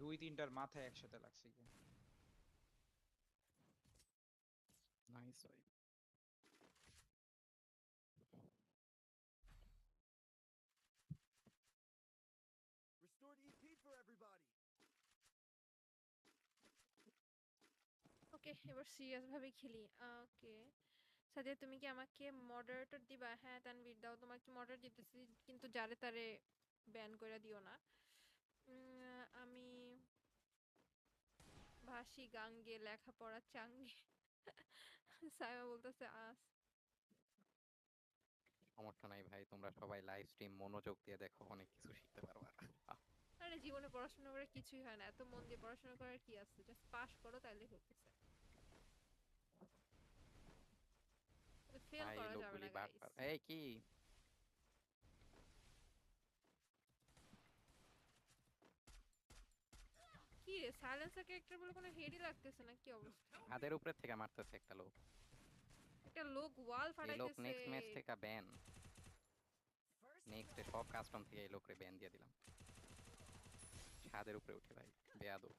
2-3টার মাথায় একসাথে লাগছে কি। নাইস ভাই। Restored EP for everybody. ওকে, এবার সিরিয়াস ভাবে খেলি। ওকে, সাদিয়া তুমি কি আমাকে মডারেটর দিবা? হ্যাঁ তানভীর দাও, তোমাকে মডারেট দিতেছি, কিন্তু যারে তারে ব্যান করে দিও না। আমি ভাসি গাঙ্গে, লেখাপড়া চাঙ্গে। সাইমা বলতেছে আস। সমস্যা নাই ভাই, তোমরা সবাই লাইভ স্ট্রিম মনোযোগ দিয়ে দেখো, অনেক কিছু শিখতে পারবা। আরে জীবনে পড়াশোনা করে কিছুই হয় না, এত মন দিয়ে পড়াশোনা করার কি আছে, জাস্ট পাস করো তাইলে হইতেছে, ফেল ভাই এই করা যাবে লোকগুলি না গাইস। বাটপার। এই কি কি রে, সাইলেন্সার ক্যারেক্টার বলে কোনো হেডই লাগতেছে না, কি অবস্থা? ছাদের উপরে থেকে মারতেছে একটা লোক। একটা লোক ওয়াল এই লোক ফাটাইতেছে। নেক্সট ম্যাচ থেকে ব্যান। First নেক্সট সব কাস্টম থেকে এই লোকরে ব্যান দিয়ে দিলাম। ছাদের উপরে উঠে ভাই, বেয়াদব।